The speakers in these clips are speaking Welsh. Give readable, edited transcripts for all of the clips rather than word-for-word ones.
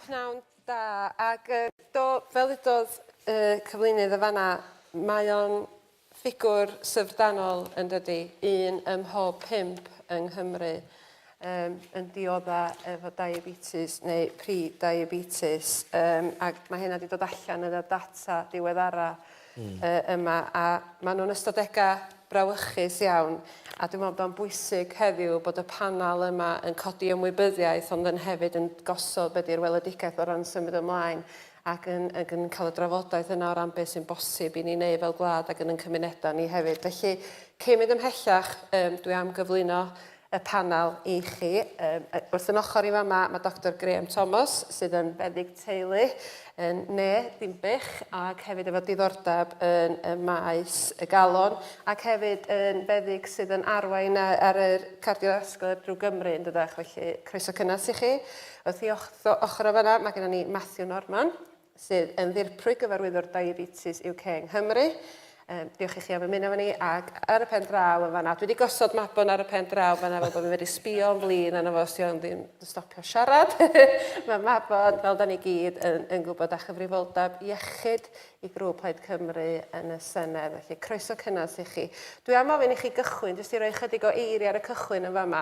Pnawn da, ac fel ydodd cyflwynydd y fanna, mae o'n ffigwr syfrdanol yn dydi, un ym mhob 5 yng Nghymru yn diodda efo diabetes neu pre-diabetes, ac mae hynna wedi dod allan yn y data diweddara yma, a maen nhw'n ystadegau brawychus iawn, a dwi'n meddwl bod o'n bwysig heddiw bod y panel yma yn codi ymwybyddiaeth, ond yn hefyd yn gosod beth yw'r weledigaeth o ran symud ymlaen, ac yn cael y drafodaeth yna o ran beth sy'n bosib i ni wneud fel gwlad ac yn cymunedau ni hefyd. Felly, cyn mynd ymhellach, dwi am gyflwyno y panel i chi. Wrth yn ochr i fama, mae Dr Graham Thomas, sydd yn feddyg teulu, ne Dimbych, ac hefyd efo diddordeb yn y maes y galon, ac hefyd yn feddyg sydd yn arwain ar y cardiovascular drwy Gymru yn dydach, felly croeso cynnas i chi. Wrth i ochr o fanna, mae gennym ni Matthew Norman, sydd yn ddirprwy gyfarwyddwr Diabetes UK yng Nghymru. Diolch i chi am ymuno efo ni, ac ar y pen draw yn fanna. Dwi wedi gosod mabon ar y pen draw fanna fel bod fi'n wedi sbio yn flin arno fo, os yw ddim stopio siarad. Mae mabon, fel da ni gyd, yn gwybod a chyfrifoldeb iechyd i grŵp Plaid Cymru yn y Senedd. Felly, croeso cynnas i chi. Dwi am ofyn i chi gychwyn, jyst i roi chydig o eiri ar y cychwyn yn fama,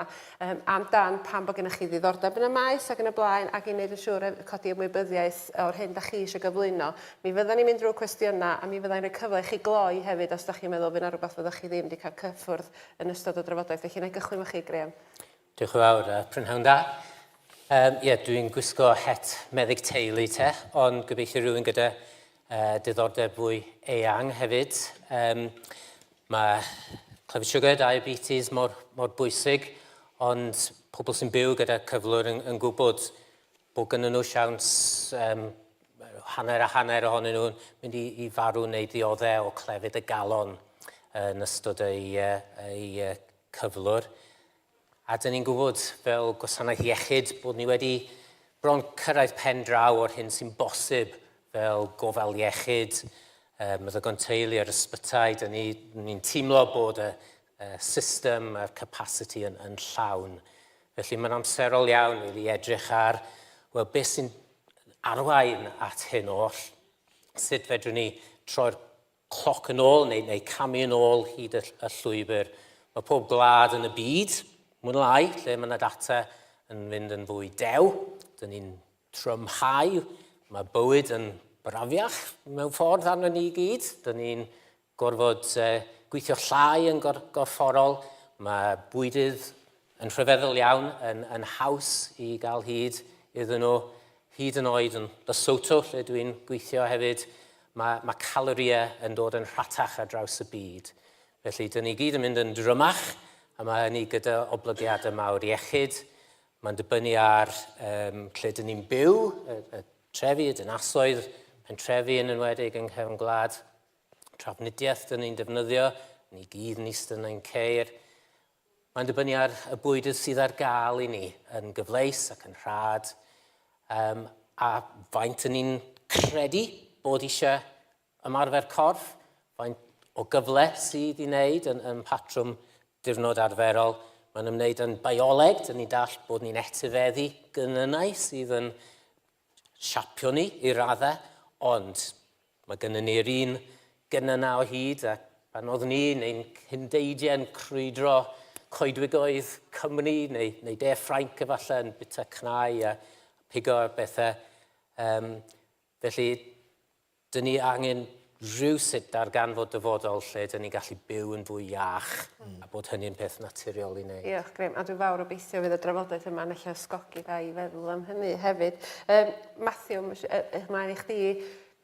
amdan pan bod gennych chi ddiddordeb yn y maes ac yn y blaen, ac i wneud yn siŵr codi ymwybyddiaeth o'r hyn da chi eisiau gyflwyno. Mi fyddan ni'n mynd drwy cwestiynau, a mi fydda'n rhoi cyfle i chi gloi hefyd os da chi'n meddwl fydd yna rhywbeth fyddwch chi ddim wedi cael cyffwrdd yn ystod o drafodaeth. Felly, na i gychwyn efo chi, Graham. Diolch yn fawr, prynhawn da. Dwi'n gwisgo het meddyg teulu te, ond gobeithio rhywun gyda diddordeb fwy eang hefyd. Mae clefyd siwgr, diabetes mor bwysig, ond pobl sy'n byw gyda cyflwr yn gwybod bod gynnyn nhw siawns hanner a hanner ohonyn nhw'n mynd i farw neu ddioddau o clefyd y galon yn ystod ei cyflwr. A dyn ni'n gwybod fel gwasanaeth iechyd bod ni wedi bron cyrraedd pen draw o'r hyn sy'n bosib fel gofal iechyd, meddygon teulu ar ysbytai. Dyn ni'n teimlo bod y system a'r capacity yn llawn. Felly mae'n amserol iawn i edrych ar beth sy'n arwain at hyn oll, sut fedrwn ni troi'r cloc yn ôl neu camu yn ôl hyd y llwybr. Mae pob gwlad yn y byd, mwyn lai, lle mae yna data yn mynd yn fwy dew. Dyn ni'n trymhau, mae bywyd yn brafiach mewn ffordd arno ni gyd. Dyn ni'n gorfod gweithio llai yn gorfforol. Mae bwydydd yn rhyfeddol iawn yn haws i gael hyd iddyn nhw. Hyd yn oed yn Lesotho, lle dwi'n gweithio hefyd, mae caloriau yn dod yn rhatach ar draws y byd. Felly, dyn ni gyd yn mynd yn drymach, a mae ni gyda oblygiadau mawr iechyd. Mae'n dibynnu ar lle dyn ni'n byw, y trefi, y dinasoedd, pentrefi yn enwedig yng nghefn gwlad. Trafnidiaeth dyn ni'n defnyddio, ni gyd yn eistedd yn ein ceir. Mae'n dibynnu ar y bwydydd sydd ar gael i ni yn gyfleus ac yn rhad. A faint ni'n credu bod eisiau ymarfer corff, faint o gyfle sydd i wneud yn patrwm diwrnod arferol. Mae'n ymwneud yn bioleg, dyn ni'n dall bod ni'n etifeddu gynnynau sydd yn siapio ni i raddau, ond mae gynnyn ni'r un gynnynau o hyd, a pan oedd neu'n cyndeidiau'n crwydro coedwigoedd Cymru neu De Ffrainc efallai yn bita cnau a pigo ar bethau. Felly, dyn ni angen rhywsut darganfod dyfodol lle dyn ni'n gallu byw yn fwy iach a bod hynny'n peth naturiol i wneud. Diolch, Graham. A dwi'n fawr obeithio fydd y drafodaeth yma yn eich ysgogi da i feddwl am hynny hefyd. Matthew, ymlaen i chdi,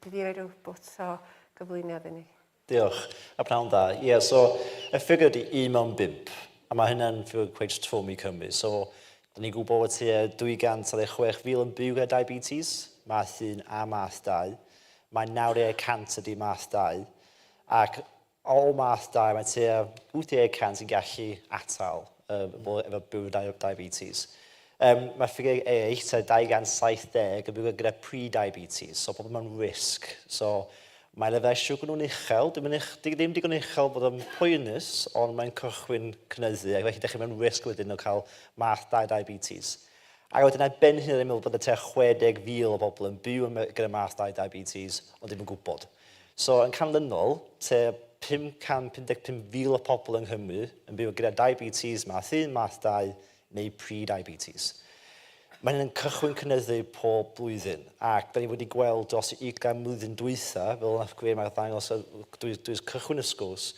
bydd i roi rhyw bwt o gyflwyniad i ni. Diolch. A pnawn da. So, y ffigwr di 1 mewn 5, a mae hynna'n ffigwr cweith trwm i Cymru. So, dyn ni'n gwybod bod 266,000 yn byw gyda diabetes, math 1 a math 2. Mae 90% ydy math 2. Ac o math 2, mae 80% yn gallu atal efo byw diabetes. Mae ffigwr eraill, 270 yn byw gyda pre-diabetes, so pobl mewn risg. So, mae lefel siwgr nhw'n uchel, ddim digon uchel bod yn poenus, ond mae'n cychwyn cynyddu, ac felly dechrau mewn risg wedyn o cael math 2 diabetes. Ac wedyn ben hyn yn meddwl bod y te 60,000 o bobl yn byw gyda math 2 diabetes, ond ddim yn gwybod. So, yn canlynol, te 555,000 o bobl yng Nghymru yn byw gyda diabetes math 1, math 2 neu pre-diabetes. Mae'n yn cychwyn cynyddu pob blwyddyn, ac da ni wedi gweld dros 20 mlwyddyn dwytha, fel nath Gwyn mae'r ddangos drwy'r cychwyn y sgwrs,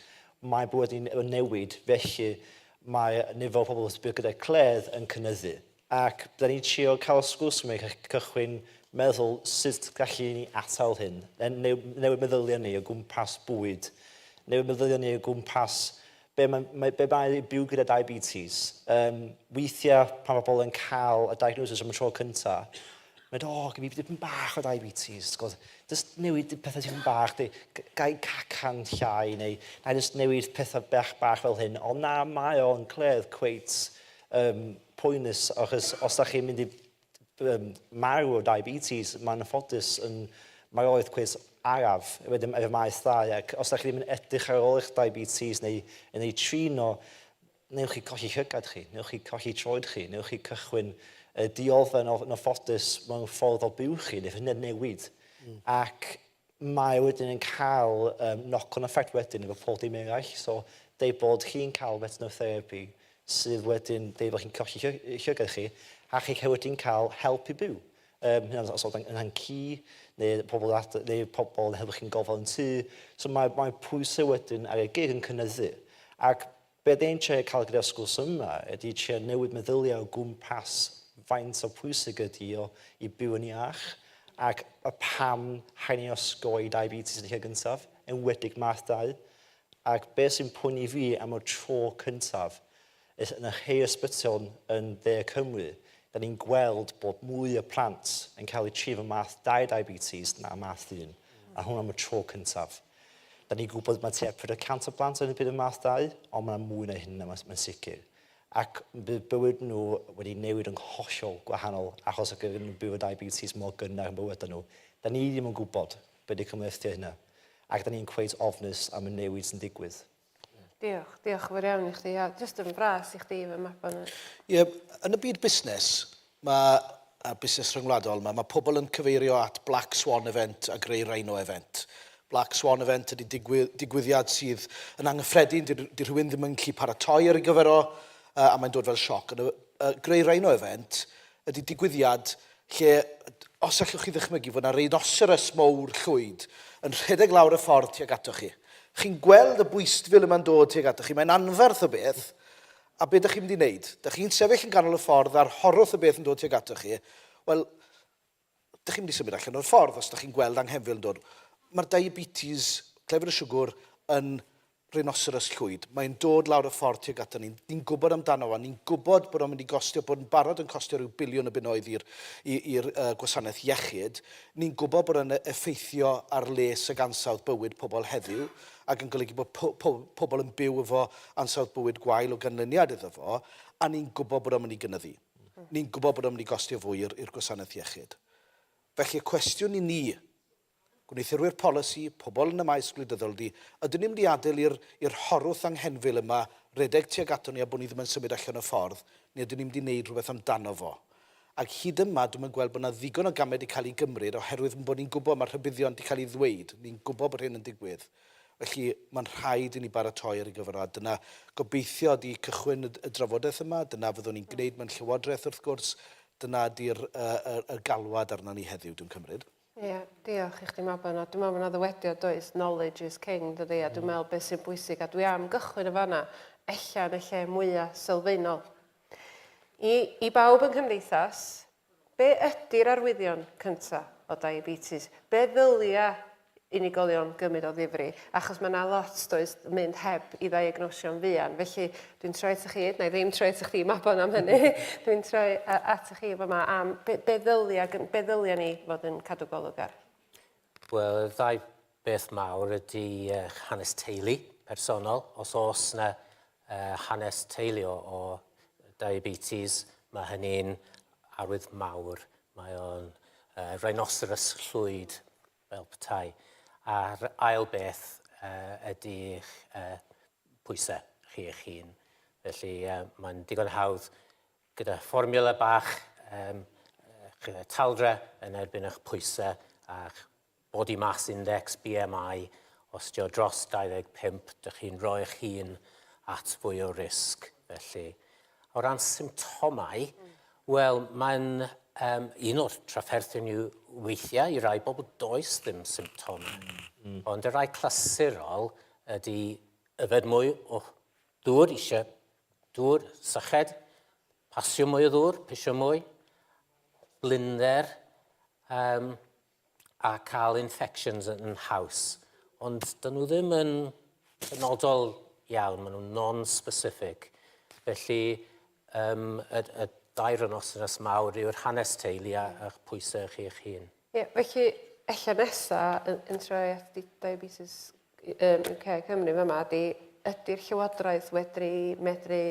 mae bod ni'n newid, felly mae nifer o pobl sy'n byw gyda cledd yn cynyddu. Ac da ni'n trio cael y sgwrs yma i cychwyn meddwl sut gallu ni atal hyn. Newid meddyliau ni o gwmpas bwyd. Newid meddyliau ni o gwmpas be mae byw gyda diabetes. Weithiau pan mae bobl yn cael y diagnosis am y tro cyntaf, mae'n dod, gyda dipyn bach o diabetes. Just newid pethau tipyn bach, gai cacan llai, neu na just newid pethau bach fel hyn. Ond na, mae o'n cledd cweit poenus, achos os da chi'n mynd i marw o diabetes, mae'n ffodus yn marwolaeth cweit araf efo maes ddau. Ac os da chi ddim yn edrych ar ôl eich diabetes neu trino, newch chi colli llygad chi, newch chi colli troed chi, newch chi cychwyn diolfen o'n ffodus mewn ffordd o byw chi, neu hynny'n newid. Ac mae wedyn yn cael knock-on effect wedyn efo pob dim eraill. So, deud bod chi'n cael methanotherapy sydd wedyn deud bod chi'n colli llygad chi, a chi wedyn cael help i byw. Os oedd yn hanci, neu pobl yn helpu chi'n gofal yn tŷ. So mae pwysau wedyn ar y gig yn cynyddu. Ac beth ein tre cael gyda'r sgwrs yma ydy tre newid meddyliau o gwmpas faint o pwysig ydy i byw yn iach, ac y pam haen ni osgoi diabetes yn lle gyntaf, enwedig math 2. Ac beth sy'n pwyni fi am y tro cyntaf, yn y rhai ysbyty yn De Cymru, da ni'n gweld bod mwy o plant yn cael eu trif yn math 2 diabetes na math 1, a hwn am y tro cyntaf. Da ni'n gwybod mae tua 100 o blant yn y byd yn math 2, ond mae'n mwy na hyn mae'n sicr. Ac bydd bywyd nhw wedi newid yn hollol gwahanol achos ac yn byw o diabetes mor gynnar yn bywyd nhw. Da ni ddim yn gwybod beth ydy cymlethu hynna. Ac da ni'n cweith ofnus am y newid sy'n digwydd. Diolch fawr iawn i chdi. Just yn fras i chdi fy map yna. Ie, yn y byd busnes, a busnes rhyngwladol, mae pobl yn cyfeirio at Black Swan event a Grey Rhino event. Black Swan event ydy digwyddiad sydd yn anghyffredin, di rhywun ddim yn gallu paratoi ar ei gyfer o, a mae'n dod fel sioc. Grey Rhino event ydy digwyddiad lle, os allwch chi ddychmygu fod yna rhinoceros mowr llwyd yn rhedeg lawr y ffordd tuag atoch chi. Chi'n gweld y bwystfil yma'n dod tuag atoch chi, mae'n anferth o beth, a beth ydych chi'n mynd i wneud? Dych chi'n sefyll yn ganol y ffordd a'r horwth o beth yn dod tuag atoch chi, wel, dych chi'n mynd i symud allan o'r ffordd os dych chi'n gweld anghefil yn dod. Mae'r diabetes, clefyd y siwgr, yn rhinoceros llwyd. Mae'n dod lawr y ffordd tuag ato ni. Ni'n gwybod amdano fo. Ni'n gwybod bod o'n mynd i gostio, bod yn barod yn costio rhyw biliwn o bunnoedd i'r gwasanaeth iechyd. Ni'n gwybod bod yn effeithio ar les ag ansawdd bywyd pobl heddiw, ac yn golygu bod pobl yn byw efo ansawdd bywyd gwael o ganlyniad iddo fo, a ni'n gwybod bod o'n mynd i gynyddu. Ni'n gwybod bod o'n mynd i gostio fwy i'r gwasanaeth iechyd. Felly, y cwestiwn i ni, gwneithurwyr polisi, pobl yn y maes gwleidyddol di, ydyn ni'n mynd i adael i'r horwth anghenfil yma redeg tuag ato ni a bod ni ddim yn symud allan y ffordd, neu ydyn ni'n mynd i wneud rhywbeth amdano fo. Ac hyd yma, dwi'n gweld bod yna ddigon o gamed i cael ei gymryd oherwydd bod ni'n gwybod mae'r rhybuddion wedi cael ei ddweud. Ni'n gwybod bod hyn yn digwydd. Felly, mae'n rhaid i ni baratoi ar ei gyfer o. Dyna gobeithio di cychwyn y drafodaeth yma, dyna fyddwn ni'n gwneud mewn llywodraeth wrth gwrs, dyna di'r galwad arna ni heddiw, dwi'n cymryd. Ie, diolch i chdi Mabon. Dwi'n meddwl bod yna ddywediad does, knowledge is king, dydy, a dwi'n meddwl beth sy'n bwysig, a dwi am gychwyn y fanna, ella yn y lle mwyaf sylfaenol. I bawb yn cymdeithas, be ydy'r arwyddion cyntaf o diabetes? Be ddylia unigolion gymryd o ddifri? Achos mae yna lot does mynd heb i ddiagnosio'n fuan. Felly dwi'n troi at chi, na i ddim troi at chi Mabon am hynny. Dwi'n troi at chi yma am be ddylia ni fod yn cadw golwg ar? Wel, y ddau beth mawr ydy hanes teulu personol. Os oes yna hanes teulu o diabetes, mae hynny'n arwydd mawr. Mae o'n rhinoceros llwyd fel petai. A'r ail beth ydy pwysau chi eich hun. Felly mae'n digon hawdd gyda fformula bach taldra yn erbyn eich pwysau a'ch body mass index, BMI, os dio dros 25, dych chi'n rhoi eich hun at fwy o risg. Felly, o ran symptomau, wel, mae'n un o'r trafferthion yw weithiau i rai bobl does ddim symptomau. Ond y rai clasurol ydy yfed mwy o dŵr, eisiau dŵr, syched, pasio mwy o ddŵr, pisio mwy, blinder, a cael infections yn haws. Ond dyn nhw ddim yn benodol iawn, maen nhw'n non-specific. Felly, y dair yn os mawr yw'r hanes teulu a'ch pwysau eich hun. Felly, ella nesa yn troi at Diabetes UK Cymru yma, ydy'r Llywodraeth medru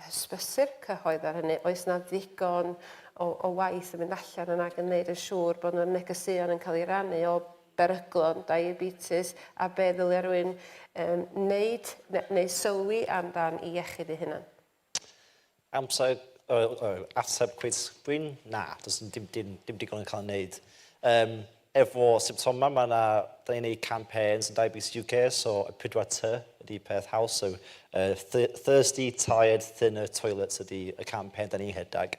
hysbysu'r cyhoedd ar hynny? Oes na ddigon o waith yn mynd allan yna yn gwneud yn siŵr bod yna negeseuon yn cael ei rannu o beryglon diabetes a be ddylia rhywun wneud neu sylwi amdan I iechyd ei hunan? Amser, ateb cwyd gwyn, na, does dim digon yn cael ei wneud. Efo symptoma, da ni'n gwneud campaigns yn Diabetes UK, so y 4T ydy peth haws, so thirsty, tired, thinner toilets ydy y campaign da ni'n hedag.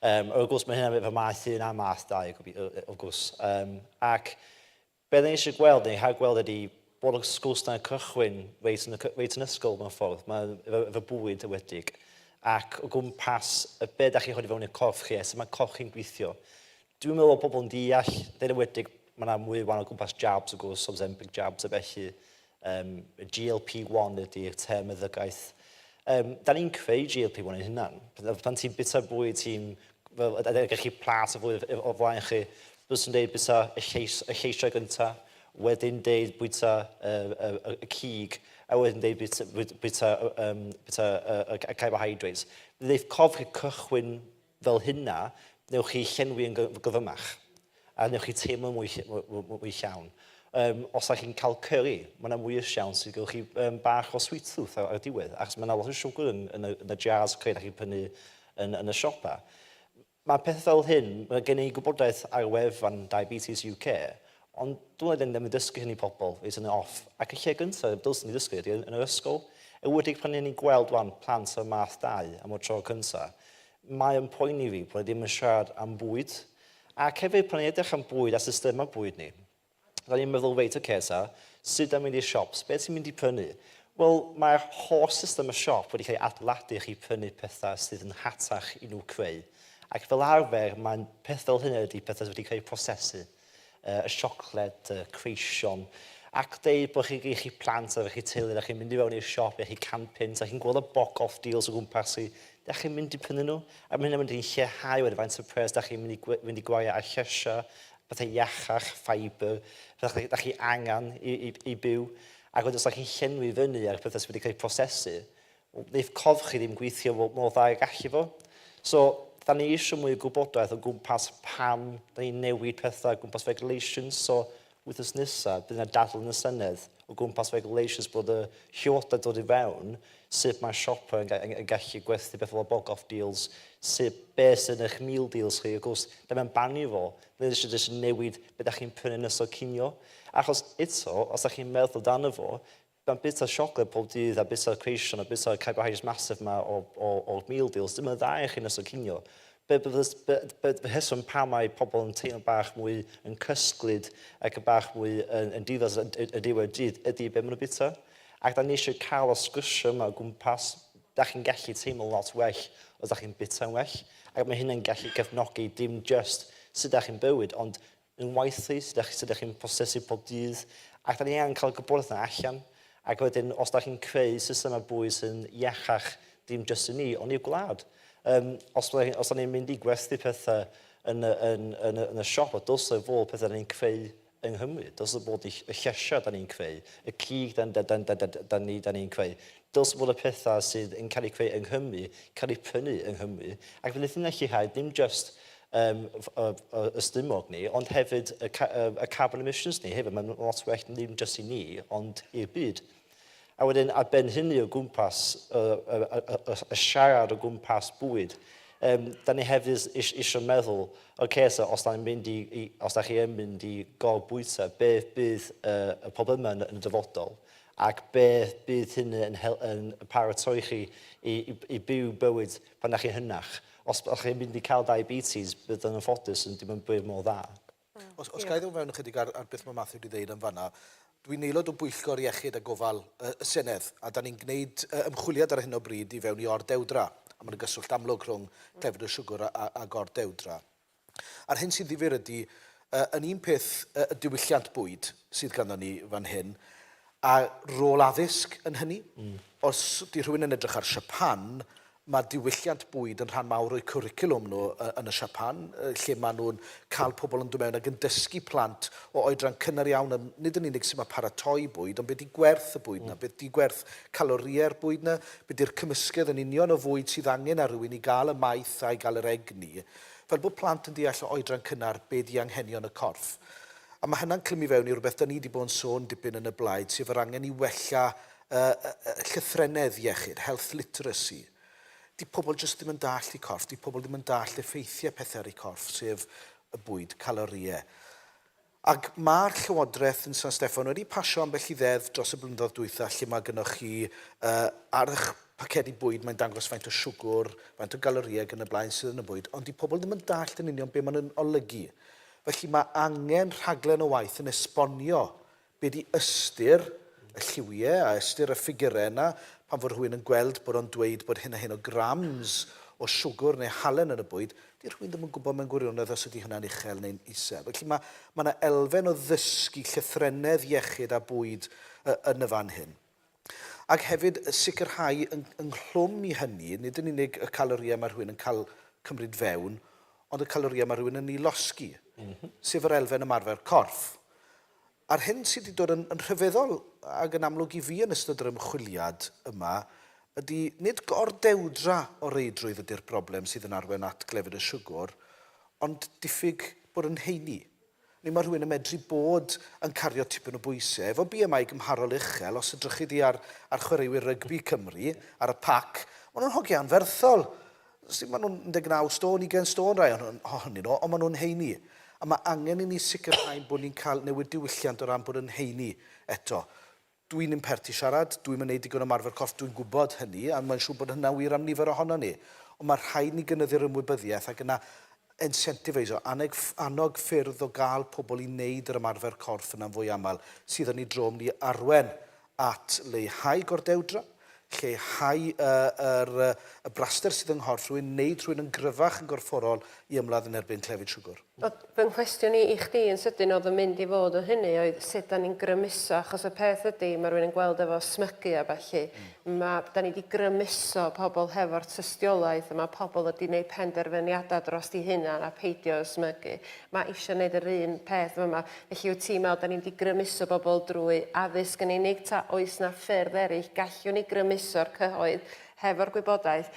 Wrth gwrs, mae hynny'n efo math 1 a math 2, wrth gwrs. Ac beth ni eisiau gweld, neu ha gweld ydy bod y sgwrs na'n cychwyn reit yn ysgol mewn ffordd, mae efo bwyd ywedig. Ac o gwmpas y beth da chi chodi fewn i'r corff chi, sut mae corff chi'n gweithio. Dwi'n meddwl bod pobl yn deall, dyn ywedig, mae yna mwy wan o gwmpas jabs, o gwrs, Ozempic jabs, a felly GLP-1 ydy'r term yddygaeth. Da ni'n creu GLP-1 yn hynny. Pan ti'n bita bwyd, ydych chi plas o fwyd o flaen chi, bys yn dweud bita y lleisiau gyntaf, wedyn dweud bwyta y cig, a wedyn dweud bwyta y carbohydrates. Bydd eich corff chi cychwyn fel hynna, newch chi llenwi yn gyfymach, a newch chi teimlo mwy llawn. Os ydych chi'n cael curry, mae yna mwy o siawn sydd gywch chi bach o sweet tooth ar diwedd, achos mae yna lot o siwgr yn y jars creu da chi'n prynu yn y siopa. Mae peth fel hyn, mae gen I gwybodaeth ar wefan Diabetes UK, ond dwi'n ddim yn dysgu hynny pobl, fees yn off. Ac y lle gyntaf, dylsyn ni dysgu ydy yn yr ysgol. Wedi pan ni'n gweld wan plant o math 2 am o tro cyntaf, mae yn poeni fi bod ddim yn siarad am bwyd. Ac hefyd pan ni'n edrych am bwyd a systema bwyd ni, da ni'n meddwl weit o cesa, sut am mynd i'r siops, beth sy'n mynd I prynu? Wel, mae'r holl system y siop wedi cael ei adeiladu I chi prynu pethau sydd yn hatach I nhw creu. Ac fel arfer, mae'n peth fel hynny ydy pethau wedi cael ei prosesu. Y siocled, y creision. Ac dweud bod chi plant a chi teulu, da chi'n mynd I fewn i'r siop, da chi'n campins, da chi'n gweld y boc-off deals o gwmpas chi, da chi'n mynd I prynu nhw. A mae hynny'n mynd i'n lleihau wedyn faint o pres, da chi'n mynd I gwario ar llesia, bethau iachach, ffaibr, bethau da chi angen I byw. Ac wedyn os da chi'n llenwi fyny ar pethau sydd wedi cael ei prosesu, neith corff chi ddim gweithio mor dda I gallu fo. So, da ni eisiau mwy o gwybodaeth o gwmpas pam, da ni'n newid pethau o gwmpas regulations, so wythnos nesaf, bydd yna dadl yn y Senedd o gwmpas regulations bod y llywodraeth dod I fewn, sut mae siopa yn gallu gwerthu beth fel y bog-off deals, beth sy'n eich meal deals chi, o gwrs, da mae'n bannu fo, nid eisiau newid beth da chi'n prynu nes o cinio. Achos eto, os da chi'n meddwl dan fo, mae'n bit o siocled pob dydd, a bit o creision, a bit o carbohydrates massive yma o'r meal deals, dim yn dda I chi nes o cinio. Bydd hyswm pa mae pobl yn teimlo bach mwy yn cysglyd ac yn bach mwy yn difas y diwedd dydd ydy be maen nhw'n bita. Ac da ni eisiau cael o sgwrsio yma o gwmpas, da chi'n gallu teimlo lot well os da chi'n bita'n well. Ac mae hynny'n gallu cefnogi dim just sut da chi'n bywyd, ond yn waithu, sut da chi'n prosesu pob dydd. Ac da ni angen cael gwybodaeth yna allan. Ac wedyn, os da chi'n creu system o bwyd sy'n iachach dim just I ni, ond i'r gwlad. Os da ni'n mynd I gwerthu pethau yn y siop, o dylse fod pethau da ni'n creu yng Nghymru. Dylse bod y llesia da ni'n creu, y cig da ni'n creu. Dylse bod y pethau sydd yn cael ei creu yng Nghymru, cael ei prynu yng Nghymru. Ac fydd ddim yn lleihau, dim just y stymog ni, ond hefyd y carbon emissions ni. Hefyd, mae'n lot well ddim just I ni, ond i'r byd. A wedyn, ar ben hynny o gwmpas, y siarad o gwmpas bwyd, Da ni hefyd eisiau meddwl, so os da chi yn mynd i gorbwyta, beth bydd y problemau yn y dyfodol, ac beth bydd hynny yn paratoi chi i byw bywyd pan da chi hynach. Os chi'n mynd i cael diabetes, bydd yn ffodus yn dim yn bywyd mor dda. Os ga i ddod fewn ychydig ar beth mae Matthew wedi dweud yn fanna, dwi'n aelod o Bwyllgor Iechyd a Gofal y Senedd, a da ni'n gwneud ymchwiliad ar hyn o bryd i fewn i ordewdra, a mae'n gyswllt amlwg rhwng clefyd y siwgr a ordewdra. A'r hyn sydd ddifyr ydy, yn un peth y diwylliant bwyd sydd ganddo ni fan hyn, a rôl addysg yn hynny. Os di rhywun yn edrych ar Japan, mae diwylliant bwyd yn rhan mawr o'i cwricwlwm nhw yn y Japan, lle maen nhw'n cael pobl yn dod mewn ac yn dysgu plant o oedran cynnar iawn, nid yn unig sy'n mae paratoi bwyd, ond beth di gwerth y bwyd yna, beth di gwerth calorie'r bwyd yna, beth di'r cymysgedd yn union o fwyd sydd angen ar rywun i gael y maith a i gael yr egni, fel bod plant yn deall o oedran cynnar beth di anghenion y corff. A mae hynna'n clymu fewn i rhywbeth da ni wedi bod yn sôn dipyn yn y blaid, sef yr angen i wella llythrenedd iechyd, health literacy. Di pobl jyst ddim yn dall i corff, di pobl ddim yn dall effeithiau pethau ar eu corff, sef y bwyd, caloriau. Ac mae'r Llywodraeth yn San Steffan wedi pasio ambell i ddedd dros y blynyddoedd dwytha lle mae gennych chi ar eich pacedi bwyd, mae'n dangos faint o siwgr, faint o galoriau yn y blaen sydd yn y bwyd, ond di pobl ddim yn dall yn union beth maen nhw'n olygu. Felly mae angen rhaglen o waith yn esbonio be di ystyr y lliwiau a ystyr y ffigurau yna, pan fod rhywun yn gweld bod o'n dweud bod hyn a hyn o grams o siwgr neu halen yn y bwyd, di rhywun ddim yn gwybod mewn gwirionedd os ydy hynna'n uchel neu'n isel. Felly mae yna elfen o ddysgu llythrenedd iechyd a bwyd yn y fan hyn. Ac hefyd sicrhau ynghlwm i hynny, nid yn unig y caloriau mae rhywun yn cael cymryd fewn, ond y caloriau mae rhywun yn ei losgi, sef yr elfen ymarfer corff. A'r hyn sydd wedi dod yn rhyfeddol ac yn amlwg i fi yn ystod yr ymchwiliad yma ydy nid gordewdra o reidrwydd ydy'r broblem sydd yn arwain at glefyd y siwgr, ond diffyg bod yn heini. Mae rhywun yn medru bod yn cario tipyn o bwysau. Efo BMI gymharol uchel, os ydrych chi di ar chwaraewyr rygbi Cymru, ar y pac, maen nhw'n hogi anferthol. Maen nhw'n 19 stôn, 20 stôn rai ohonyn nhw, ond maen nhw'n heini. A mae angen i ni sicrhau bod ni'n cael newid diwylliant o ran bod yn heini eto. Dwi'n imperti siarad, dwi'n mynd digon o marfer corff, dwi'n gwybod hynny, a mae'n siŵr bod hynna wir am nifer ohono ni. Ond mae rhaid ni gynyddu'r ymwybyddiaeth ac yna incentifeisio, annog ffyrdd o gael pobl i wneud yr ymarfer corff yna'n fwy aml, sydd yn ei drom ni arwen at leihau gordewdra, lleihau y braster sydd yng nghorff rhywun, wneud rhywun yn gryfach yn gorfforol i ymladd yn erbyn clefyd siwgr. Fy nghwestiwn i chdi yn sydyn oedd yn mynd i fod o hynny oedd sut da ni'n grymuso, achos y peth ydy mae rhywun yn gweld efo smygu a falle, da ni wedi grymuso pobl hefo'r tystiolaeth, a mae pobl wedi gwneud penderfyniadau dros di hunan a peidio smygu. Mae eisiau gwneud yr un peth yma, felly wyt ti'n meddwl da ni wedi grymuso pobl drwy addysg yn unig, ta oes na ffyrdd eraill, gallwn ni grymuso'r cyhoedd hefo'r gwybodaeth,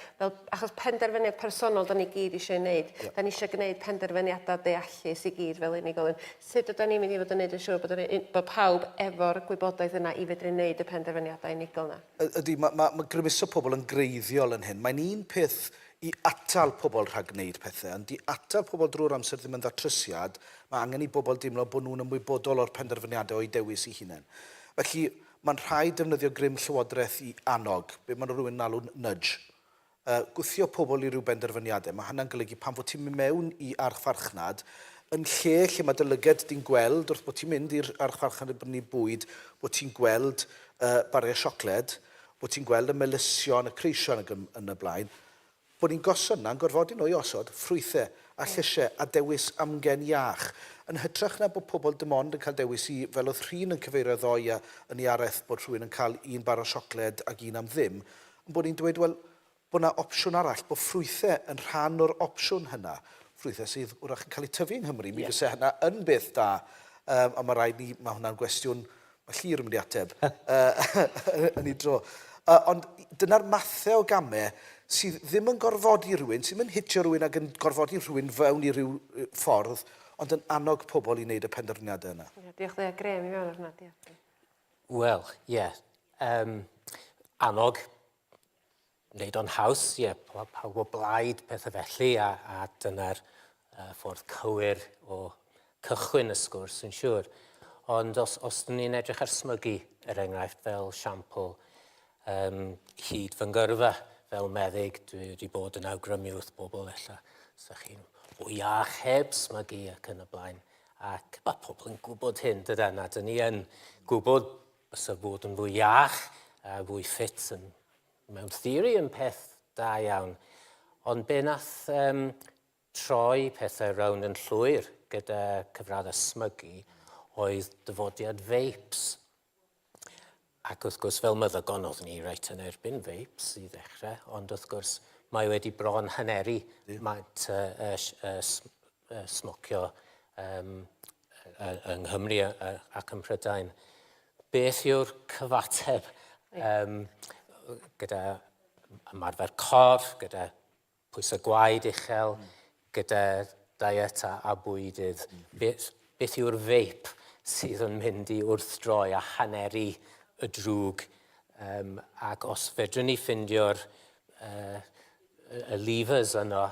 achos penderfyniad personol da ni gyd eisiau gwneud. Da ni eisiau gwneud penderfyniadau deallus i gyd fel unigolyn. Sut ydym ni'n mynd i fod yn gwneud yn siŵr bod pawb efo'r gwybodaeth yna i fedru gwneud y penderfyniadau unigol yna? Ydy, mae grymuso pobl yn greiddiol yn hyn. Mae'n un peth i atal pobl rhag wneud pethau, ond i atal pobl drwy'r amser ddim yn ddatrysiad, mae angen i bobl deimlo bod nhw'n ymwybodol o'r penderfyniadau o'i dewis eu hunain. Felly, mae'n rhaid defnyddio grym llywodraeth i annog, be mae'n rhywun yn alw'n nudge. Gwthio pobl i ryw benderfyniadau. Mae hynna'n golygu pan fod ti'n mynd mewn i archfarchnad, yn lle mae dy lyged di'n gweld, wrth bod ti'n mynd i'r archfarchnad i brynu bwyd, bod ti'n gweld bariau siocled, bod ti'n gweld y melysion, y creision yn y blaen, bod ni'n gosod yna'n gorfodi nhw i osod ffrwythau a llysiau a dewis amgen iach. Yn hytrach na bod pobl dim ond yn cael dewis i, fel oedd rhywun yn cyfeirio ddoi yn ei areth bod rhywun yn cael un bar o siocled ac un am ddim, bod ni'n dweud, wel, bod yna opsiwn arall, bod ffrwythau yn rhan o'r opsiwn hynna. Ffrwythau sydd wrach yn cael eu tyfu yng Nghymru, mi fysa hynna yn beth da, a mae rhaid ni, mae hwnna'n gwestiwn, mae llir yn mynd i ateb, yn ei dro. Ond dyna'r mathau o gamau sydd ddim yn gorfodi rhywun, sydd ddim yn hitio rhywun ac yn gorfodi rhywun fewn i ryw ffordd, ond yn annog pobl i wneud y penderfyniadau yna. Diolch dda, Graham, i fewn ar hwnna, diolch. Wel, ie. Annog wneud o'n haws, pawb o blaid, pethau felly, a dyna'r ffordd cywir o cychwyn y sgwrs, yn siŵr. Ond os ni'n edrych ar smygu, enghraifft, fel siampl, hyd fy ngyrfa, fel meddyg, dwi wedi bod yn awgrymu wrth bobl ella, sa'ch chi'n fwyach heb smygu ac yn y blaen. Ac mae pobl yn gwybod hyn, dydyn, a dyn ni yn gwybod bysa bod yn fwy iach a fwy ffit yn mewn theori yn peth da iawn. Ond be nath troi pethau rawn yn llwyr gyda cyfraddau smygu oedd dyfodiad vapes. Ac wrth gwrs fel meddygon oedd ni reit yn erbyn vapes i ddechrau, ond wrth gwrs mae wedi bron hyneru maent smocio yng Nghymru ac yn Prydain. Beth yw'r cyfateb gyda ymarfer corff, gyda pwysau gwaed uchel, gyda diet a bwydydd? Beth yw'r vape sydd yn mynd i wrthdroi a haneru y drwg? Ac os fedrwn ni ffindio'r y levers yno,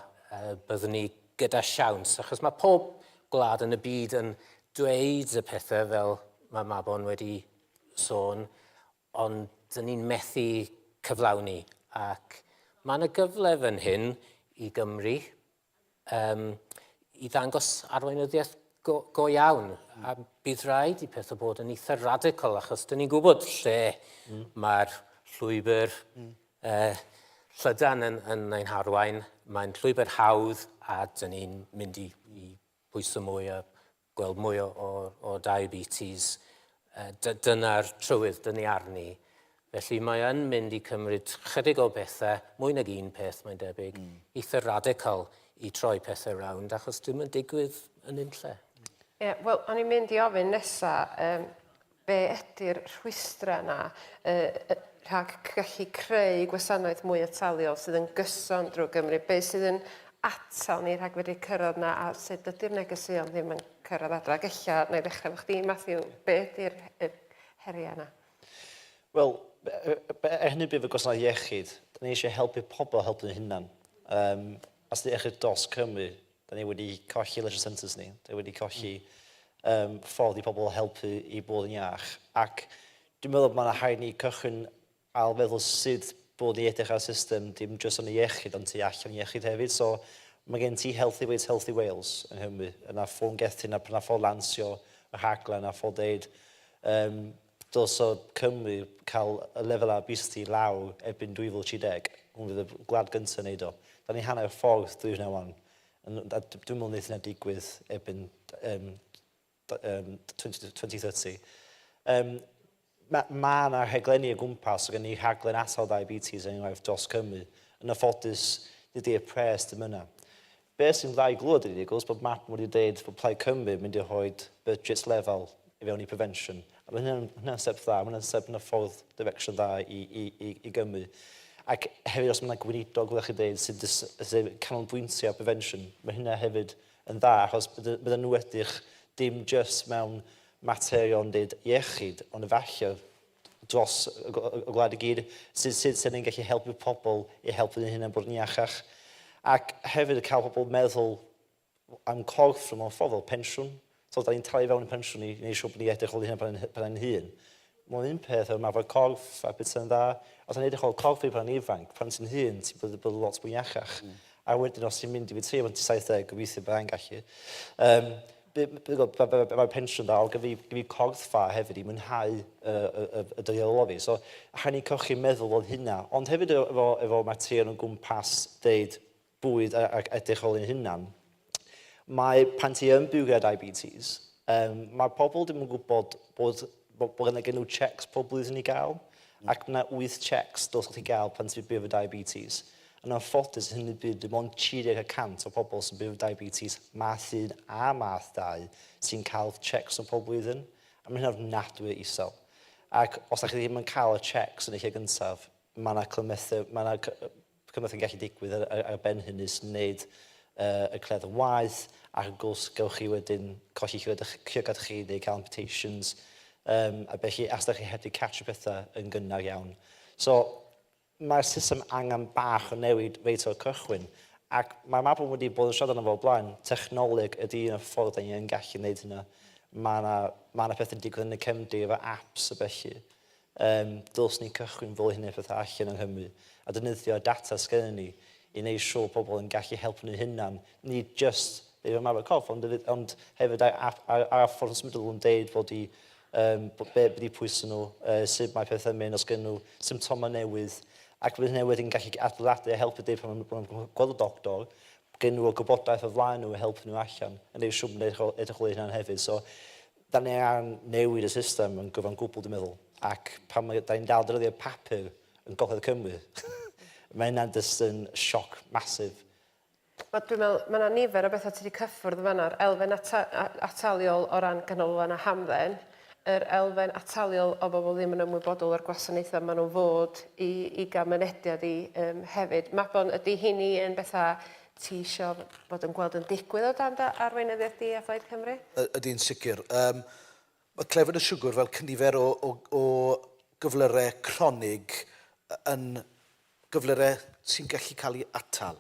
byddwn ni gyda siawns, achos mae pob gwlad yn y byd yn dweud y pethau fel mae Mabon wedi sôn, ond dyn ni'n methu cyflawni. Ac mae yna gyfle fan hyn i Gymru i ddangos arweinyddiaeth go iawn. A bydd rhaid i pethau bod yn eitha radical, achos dyn ni'n gwybod lle mae'r llwybr llydan yn ein harwain. Mae'n llwybr hawdd a dyn ni'n mynd i pwyso mwy a gweld mwy o diabetes. Dyna'r trywydd dyn ni arni. Felly mae yn mynd i cymryd chydig o bethau, mwy nag un peth mae'n debyg, eitha radical i troi pethau rownd, achos dwi'n mynd digwydd yn unlle. Wel, o'n i'n mynd i ofyn nesaf, be ydy'r rhwystra yna rhag gallu creu gwasanaeth mwy ataliol sydd yn gyson drwy Gymru, be sydd yn atal ni rhag wedi cyrraedd yna a sut ydy'r negeseuon ddim yn cyrraedd adra. Gella, na i ddechrau efo chdi, Matthew, be ydy'r heriau yna? Wel, hynny bydd y gwasanaeth iechyd, da ni eisiau helpu pobl helpu'n hunan. As di iechyd dos Cymru, da ni wedi colli leisure centres ni, da ni wedi colli ffordd i pobl helpu i bod yn iach. Ac dwi'n meddwl bod mae'n rhaid ni cychwyn ail feddwl sydd bod ni edrych ar y system, dim jyst yn y iechyd, ond ti allan iechyd hefyd. So, mae gen ti Healthy Wales, Healthy Wales yng Nghymru. Yna ffôn gethyn, yna ffôn lansio y rhaglen, yna ffôn deud. Dylso Cymru cael y lefel ar obesity lawr erbyn 2030. Hwn fydd y gwlad gyntaf yn neud o. Da ni hanner ffordd drwy'n ewan. Dwi'n meddwl wneud yna digwydd erbyn 2030. Mae yna rhaglenni o gwmpas o gen i rhaglen atal diabetes yn enghraifft dros Cymru. Yn ffodus, dydy'r pres dim yna. Be sy'n dda i glwyd ydy, gwrs bod Matt wedi dweud bod Plaid Cymru mynd i rhoi budget lefel i fewn i prevention. A mae hynny'n step dda, mae hynny'n step yn y ffordd direction dda i Gymru. Ac hefyd os mae yna gweinidog, fel chi dweud, sydd canolbwyntio ar prevention, mae hynny hefyd yn dda, achos bydden nhw edrych dim just mewn materion dyd iechyd, ond efallai dros y gwlad i gyd, sydd yn gallu helpu pobl i helpu nhw hynny bod yn iachach. Ac hefyd cael pobl meddwl am corff mewn ffordd o pensiwn. So, da ni'n talu fewn y pensiwn i wneud siŵr bod ni edrych o hynny pan ein hun. Mae'n un peth o mafod corff a beth sy'n dda. Os ni'n edrych o corff i pan ifanc, pan sy'n hun, ti'n bod lot mwy iachach. A wedyn os ti'n mynd i fi tri, ond ti'n 70, gobeithio byddai'n gallu. Mae'r pensiwn dda, o gyfi corff ffa hefyd i mwynhau y dyriolau fi. So, rhaid ni cochi meddwl o'r hynna. Ond hefyd efo materion yn gwmpas deud bwyd ac edrych o'r hynna'n, mae pan ti yn byw gyda diabetes, mae pobl ddim yn gwybod bod yna gen nhw checks pob blwyddyn i gael, ac yna 8 checks dylsech chi gael pan ti'n byw efo diabetes. Yn anffodus, hynny bydd dim ond 30% o pobl sy'n byw efo diabetes math 1 a math 2 sy'n cael checks o pob blwyddyn, a mae hynny'n ofnadwy isel. Ac os ydych chi ddim yn cael y checks yn eich gyntaf, mae yna cymethau yn gallu digwydd ar ben hynny sy'n gwneud y cledd yn waith, ac gwrs gewch chi wedyn colli llygad chi neu cael amputations, a felly as ydych chi heb di catch pethau yn gynnar iawn. So, mae'r system angen bach o newid reit o'r cychwyn. Ac mae Mabon wedi bod yn siarad yna fel blaen. Technoleg ydy un o'r ffordd da ni'n gallu gwneud hynna. Mae yna pethau digwydd yn y cefndir efo apps y felly. Dylsyn ni cychwyn fel hynny pethau allan yng Nghymru. A defnyddio data sgynny ni i wneud siŵr pobl yn gallu helpu nhw hynna'n. Ni just efo Wakeup Call, ond hefyd ar ffordd yn symudol yn deud fod i be bydd i pwysau nhw, sut mae pethau'n mynd, os gen nhw symptomau newydd. Ac bydd hynny wedyn gallu adeiladu a helpu dweud pan maen nhw'n gweld y doctor, gen nhw o gwybodaeth o flaen nhw a helpu nhw allan. Yn ei siwm edrych o hynna'n hefyd. So, da ni ar newid y system yn gyfan gwbl, dwi'n meddwl. Ac pan da ni'n dal defnyddio papur yn Gogledd Cymru, mae hynna'n just yn sioc masif. Dwi'n meddwl, mae yna nifer o bethau ti wedi cyffwrdd fanna'r elfen ataliol o ran ganolfan a hamdden, yr elfen ataliol o bobl ddim yn ymwybodol o'r gwasanaethau maen nhw fod i gael mynediad i hefyd. Mabon, ydy hynny yn bethau ti eisiau bod yn gweld yn digwydd o dan arweinyddiaeth di a Phlaid Cymru? Ydy'n sicr. Mae clefyd y siwgr fel cynifer o gyflyrau cronig yn gyflyrau sy'n gallu cael ei atal.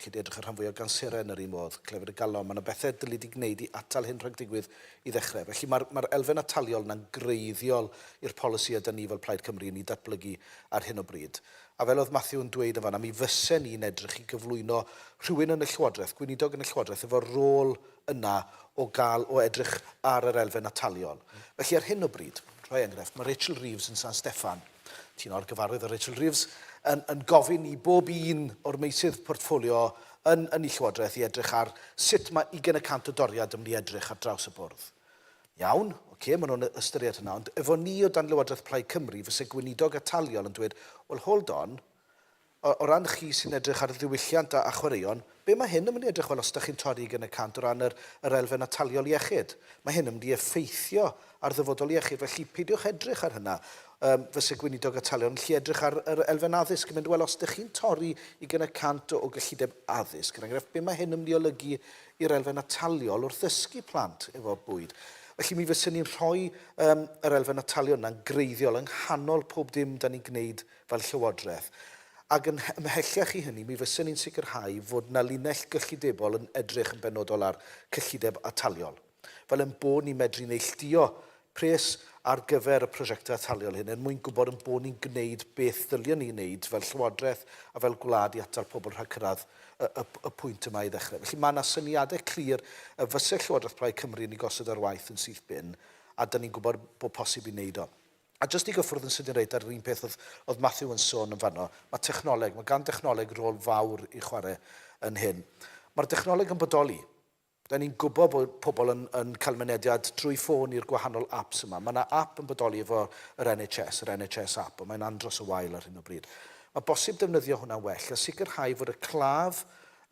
Cyd edrych ar rhan fwy o ganserau yn yr un modd, clefyd y galon. Mae yna bethau dylid i gwneud i atal hyn rhag digwydd i ddechrau. Felly mae'r elfen ataliol yna'n greiddiol i'r polisi yda ni fel Plaid Cymru yn ei datblygu ar hyn o bryd. A fel oedd Matthew yn dweud yn fanna, mi fysen ni'n edrych i gyflwyno rhywun yn y Llywodraeth, gweinidog yn y Llywodraeth, efo rôl yna o edrych ar yr elfen ataliol. Felly ar hyn o bryd, rhoi enghraifft, mae Rachel Reeves yn San Steffan, ti'n o'r gyfarwydd o Rachel Reeves, yn gofyn i bob un o'r meysydd portffolio yn ei Llywodraeth i edrych ar sut mae 20% o doriad yn mynd i edrych ar draws y bwrdd. Iawn, maen nhw'n ystyried hynna, ond efo ni o dan Lywodraeth Plaid Cymru, fyse gweinidog ataliol yn dweud, wel, hold on, o ran chi sy'n edrych ar y ddiwylliant a chwaraeon, be mae hyn yn mynd i edrych fel os ydych chi'n torri 20% o ran yr elfen ataliol iechyd? Mae hyn yn mynd i effeithio ar ddyfodol iechyd, felly peidiwch edrych ar hynna. Fyse gweinidog ataliol yn lle edrych ar yr elfen addysg yn mynd, wel, os ydych chi'n torri 20% o gyllideb addysg, yn enghraifft, be mae hyn yn mynd i olygu i'r elfen ataliol wrth ddysgu plant efo bwyd. Felly mi fysen ni'n rhoi yr elfen ataliol yna'n greiddiol yng nghanol pob dim da ni'n gwneud fel Llywodraeth. Ac yn ymhellach i hynny, mi fysen ni'n sicrhau fod na linell gyllidebol yn edrych yn benodol ar cyllideb ataliol. Fel yn bod ni'n medru neilltuo pres ar gyfer y prosiectau ataliol hyn, mwyn gwybod yn bod ni'n gwneud beth ddylion ni'n gwneud fel Llywodraeth a fel gwlad i atal pobl rhag cyrraedd y pwynt yma i ddechrau. Felly mae yna syniadau clir y fyse Llywodraeth Plaid Cymru yn ei gosod ar waith yn syth bin, a da ni'n gwybod bod posib i wneud o. A jyst i gyffwrdd yn sydyn reit ar yr un peth oedd Matthew yn sôn yn fanno, mae gan technoleg rôl fawr i chwarae yn hyn. Mae'r technoleg yn bodoli. Da ni'n gwybod bod pobl yn cael mynediad drwy ffôn i'r gwahanol apps yma. Mae yna app yn bodoli efo yr NHS app, a mae'n andros o wael ar hyn o bryd. Mae bosib defnyddio hwnna well, a sicrhau fod y claf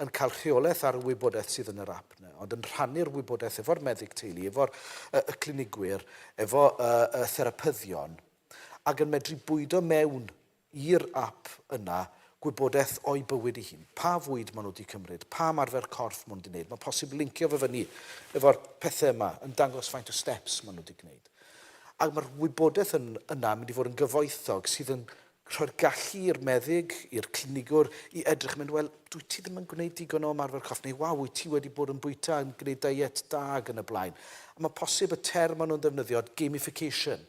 yn cael rheolaeth ar y wybodaeth sydd yn yr app yna, ond yn rhannu'r wybodaeth efo'r meddyg teulu, efo'r clinigwyr, efo y therapyddion, ac yn medru bwydo mewn i'r app yna gwybodaeth o'i bywyd ei hun. Pa fwyd maen nhw wedi cymryd, pa marfer corff maen nhw wedi gwneud. Mae posib linkio fo fyny efo'r pethau yma yn dangos faint o steps maen nhw wedi gwneud. Ac mae'r wybodaeth yna yn mynd i fod yn gyfoethog sydd yn rhoi'r gallu i'r meddyg, i'r clinigwr, i edrych yn mynd, wel, dwi ti ddim yn gwneud digon o marfer corff, neu waw, wyt ti wedi bod yn bwyta yn gwneud diet da ac yn y blaen. A mae posib y term maen nhw'n defnyddio, gamification.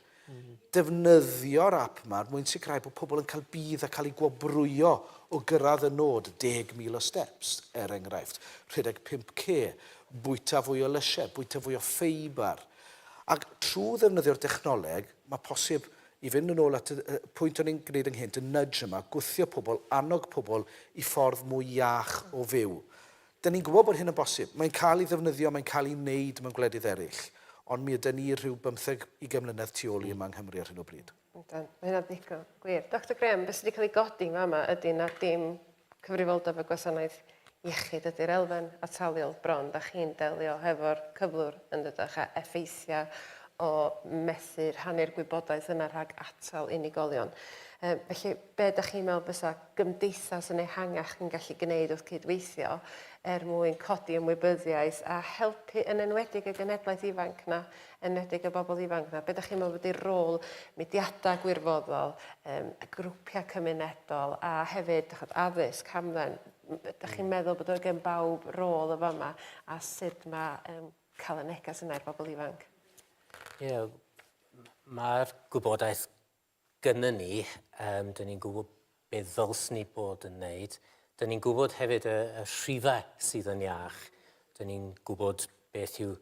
Defnyddio'r app yma mwyn sicrhau bod pobl yn cael bydd a cael ei gwobrwyo o gyrraedd y nod 10,000 o steps, enghraifft. Rhedeg 5K, bwyta fwy o lysiau, bwyta fwy o ffeibar. Ac trwy ddefnyddio'r technoleg, mae posib i fynd yn ôl at y pwynt o'n i'n gwneud ynghynt, y nudge yma, gwthio pobl, annog pobl i ffordd mwy iach o fyw. Da ni'n gwybod bod hyn yn bosib. Mae'n cael ei ddefnyddio, mae'n cael ei wneud mewn gwledydd eraill. Ond mi ydy ni rhyw 15-20 mlynedd tu ôl i yma yng Nghymru ar hyn o bryd. Mae hynna'n ddigon gwir. Dr Graham, beth sydd wedi cael ei godi yma ydy na dim cyfrifoldeb y gwasanaeth iechyd ydy'r elfen ataliol bron. Da chi'n delio hefo'r cyflwr yn dydych a effeithiau o methu rhannu'r gwybodaeth yna rhag atal unigolion. Felly, be ydych chi'n meddwl fysa gymdeithas yn ehangach yn gallu gwneud wrth cydweithio mwyn codi ymwybyddiaeth a helpu yn enwedig y genedlaeth ifanc na, enwedig y bobl ifanc na. Be ydych chi'n meddwl bod i'r rôl mudiadau gwirfoddol, y grwpiau cymunedol a hefyd addysg hamdden. Ydych chi'n meddwl bod o'n gen bawb rôl y fama a sut mae cael y neges yna i'r bobl ifanc? Ie, mae'r gwybodaeth gyda ni, dyn ni'n gwybod beth ddylsyn ni bod yn wneud. Dyn ni'n gwybod hefyd y rhifau sydd yn iach. Dyn ni'n gwybod beth yw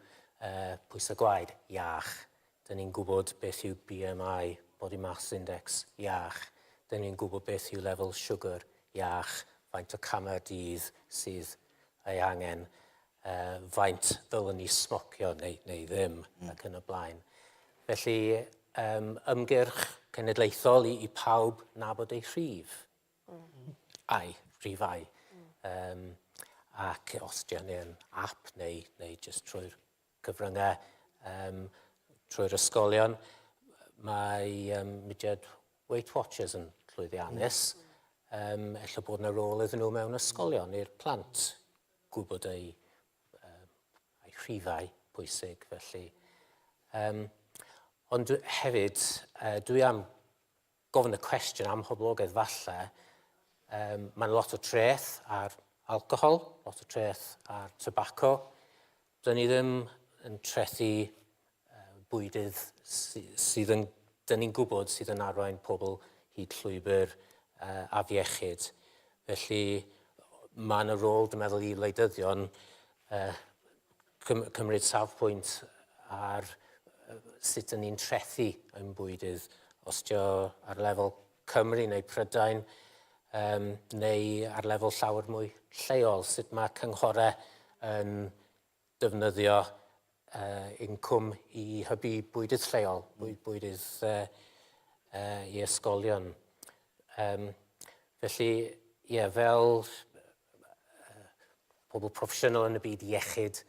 pwysau gwaed iach. Dyn ni'n gwybod beth yw BMI, Body Mass Index, iach. Dyn ni'n gwybod beth yw lefel siwgr iach, faint o camau dydd sydd ei angen, faint ddylwn ni smocio neu ddim ac yn y blaen. Felly, ymgyrch cenedlaethol i pawb nabod ei rhif. Rhifau. Ac os di hynny'n app neu jyst trwy'r cyfryngau, trwy'r ysgolion, mae mudiad Weight Watchers yn llwyddiannus. Ella bod yna rôl iddyn nhw mewn ysgolion i'r plant gwybod eu rhifau pwysig felly. Ond hefyd, dwi am gofyn y cwestiwn am poblogaeth falle, mae'n lot o treth ar alcohol, lot o treth ar tobacco. Dyn ni ddim yn trethu bwydydd sydd yn, dyn ni'n gwybod sydd yn arwain pobl hyd llwybr afiechyd. Felly mae'n y rôl, dwi'n meddwl, i wleidyddion cymryd safbwynt ar sut yn ni'n trethu yn bwydydd, os dio ar lefel Cymru neu Prydain, neu ar lefel llawer mwy lleol, sut mae cynghorau yn defnyddio incwm i hybu bwydydd lleol, bwydydd i ysgolion. Felly, ie, fel pobl proffesiynol yn y byd iechyd,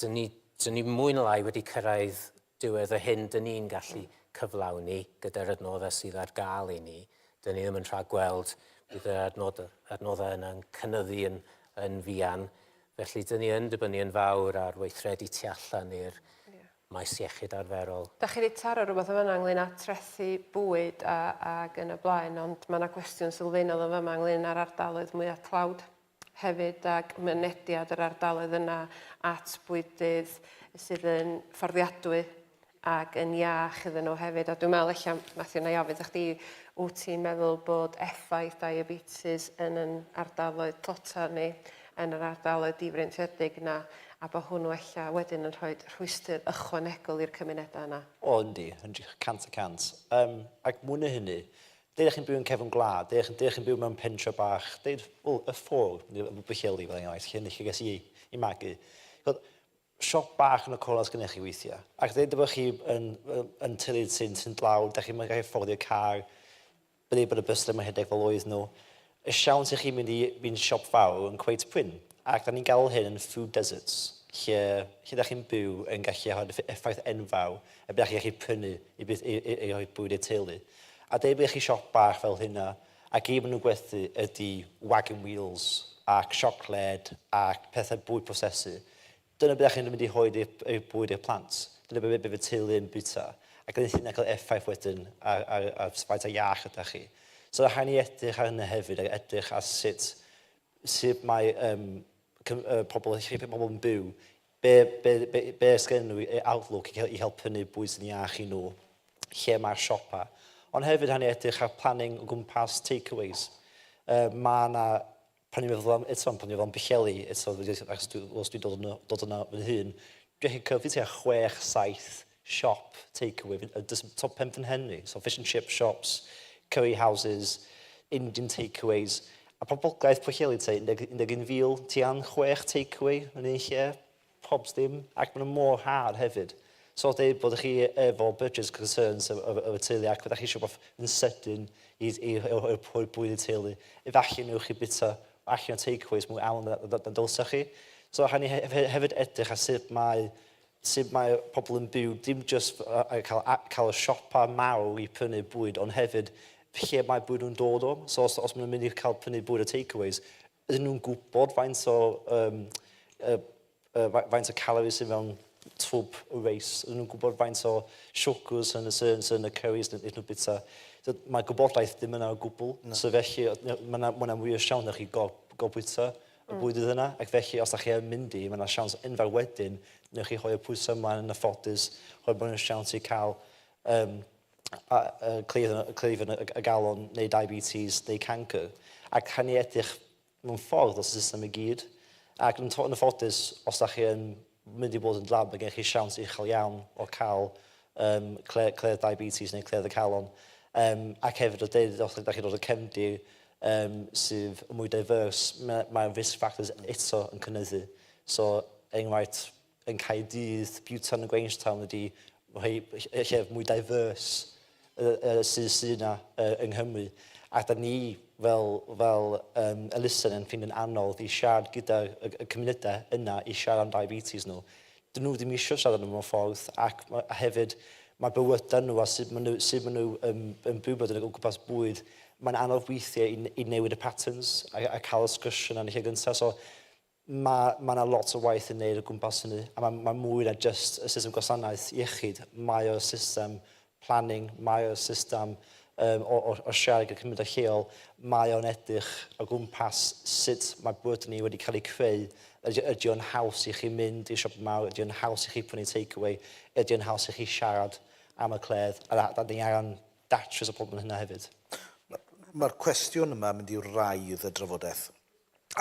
dyn ni mwy na lai wedi cyrraedd diwedd y hyn dyn ni'n gallu cyflawni gyda'r adnoddau sydd ar gael i ni. Dyn ni ddim yn rhagweld bydd y adnoddau yna'n cynyddu yn fuan. Felly, dyn ni yn dibynnu yn fawr ar weithredu tu allan i'r maes iechyd arferol. Da chi wedi taro rhywbeth o fyna ynglyn â trethu bwyd ac yn y blaen, ond mae yna gwestiwn sylfaenol o fyma ynglyn â'r ardaloedd mwyaf tlawd hefyd ac mynediad yr ardaloedd yna at bwydydd sydd yn fforddiadwy ac yn iach iddyn nhw hefyd. A dwi'n meddwl eich Matthew na i ofyn, chdi, wyt ti'n meddwl bod effaith diabetes yn yn ardaloedd tlota ni, yn yr ardaloedd difreintiedig yna, a bod hwnnw eich wedyn yn rhoi rhwystyr ychwanegol i'r cymunedau yna? O, yndi, 100%. Ac mwy na hynny, dydych chi'n byw yn cefn gwlad, dydych chi'n byw mewn pentre bach, y ffordd, y bycheli fel enghraifft, lle chi ges i magu. Siop bach yn y colas gynnech chi weithiau. Ac dweud bod chi yn tylyd sy'n dlawd, da chi'n mynd gallu fforddio car, bydde bod y bus ddim yn hedeg fel oedd nhw. Y siawn sy'n chi'n mynd i fi'n siop fawr yn cweith pryn. Ac da ni'n gael hyn yn food deserts, lle da chi'n byw yn gallu rhoi effaith enfawr, a byddech chi'n gallu prynu i roi bwyd i'r teulu. A dweud bod chi siop bach fel hynna, ac i maen nhw'n gwerthu ydy wagon wheels, ac siocled, ac pethau bwyd prosesu. Dyna byddech chi'n mynd i rhoi i'r bwyd i'r plant. Dyna bydd y teulu yn bwyta. Ac ydy hynny'n cael effaith wedyn ar faint o iach ydych chi. So rhaid ni edrych ar hynny hefyd, ac edrych ar sut mae pobl yn byw, be sgen nhw i outlook i helpu bwyd sy'n iach i nhw, lle mae'r siopa. Ond hefyd rhaid ni edrych ar planning o gwmpas takeaways. Mae yna pan ni'n meddwl am bycheli, os dwi'n dod yna fy hun, dwi'n cyfri tua 6-7 siop takeaway, top 5 yn Henry, so fish and chip shops, curry houses, Indian takeaways, a poblogaeth bycheli te, 11,000 tian 6 takeaway yn ein lle, probs dim, ac mae'n mor hard hefyd. So dweud bod chi efo budget concerns o teulu ac byddech chi eisiau beth yn sydyn i'r bwyd y teulu, efallai nhw'ch chi bita allan o takeaways mwy awn na dylsach chi. So rhaid ni hefyd edrych a sut mae pobl yn byw, dim just cael y siopa mawr i prynu bwyd, ond hefyd lle mae bwyd yn dod o. So os maen nhw'n mynd i cael prynu bwyd o takeaways, ydyn nhw'n gwybod faint o calories sydd mewn twb o reis. Ydyn nhw'n gwybod faint o siwgrs yn y curries yn nhw'n bita. Mae gwybodaeth ddim yna o gwbl. So felly, mae yna mwy o siawns na chi gobwyta y bwydydd yna. Ac felly, os ydych chi yn mynd i, mae yna siawns enfawr wedyn, newch chi hoi y pwysau ymlaen yn y ffodus, hoi bod yna siawns i cael cleif yn y galon, neu diabetes, neu cancer. Ac hynny edrych mewn ffordd os y system i gyd. Ac yn y ffodus, os ydych chi yn mynd i bod yn lab, mae gen chi siawns uchel iawn o cael clei'r diabetes neu clei'r y calon. Ac hefyd, os ydych chi'n dod o cefndir sydd mwy diverse, mae'r risk factors eto yn cynyddu. So, enghraifft, yn Caerdydd, Butan yn Grangestown ydy llef mwy diverse sydd yna yng Nghymru. Ac da ni fel elusen yn ffeindo'n anodd i siarad gyda y cymunedau yna i siarad am diabetes nhw. Dyn nhw ddim eisiau siarad am nhw'n ffordd, ac hefyd mae bywydau nhw a sut maen nhw yn byw bod yn o gwmpas bwyd, mae'n anodd weithiau i newid y patterns a cael y sgwrsio yn y lle gyntaf. So, mae yna lot o waith yn neud o gwmpas hynny, a mae mwy na just y system gwasanaeth iechyd. Mae o'r system planning, mae o'r system o siarad gyda cymryd lleol, mae o'n edrych o gwmpas sut mae bwyd ni wedi cael ei creu. Ydy o'n haws i chi mynd i siop mawr, ydy o'n haws i chi prynu takeaway, ydy o'n haws i chi siarad am y cledd, a da ni angen datrys y problem hynna hefyd. Mae'r cwestiwn yma mynd i'w raidd y drafodaeth,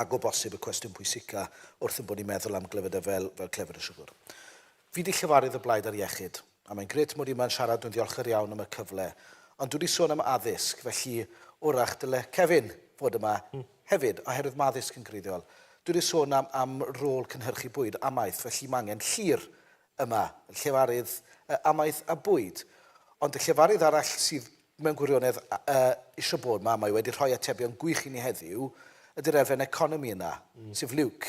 ac o bosib y cwestiwn pwysica wrth yn bod ni'n meddwl am glyfydau fel clefyd y siwgr. Fi di llefarydd y blaid ar iechyd, a mae'n gret mod i'n siarad dwi'n ddiolchgar iawn am y cyfle, ond dwi wedi sôn am addysg, felly wrach dyle Kevin fod yma hefyd, oherwydd mae addysg yn greiddiol. Dwi wedi sôn am rôl cynhyrchu bwyd, amaeth, felly mae angen llir yma, llefarydd amaeth a bwyd. Ond y llefarydd arall sydd mewn gwirionedd eisiau bod yma, mae wedi rhoi atebion gwych i ni heddiw, ydy'r elfen economi yna, sef Luke.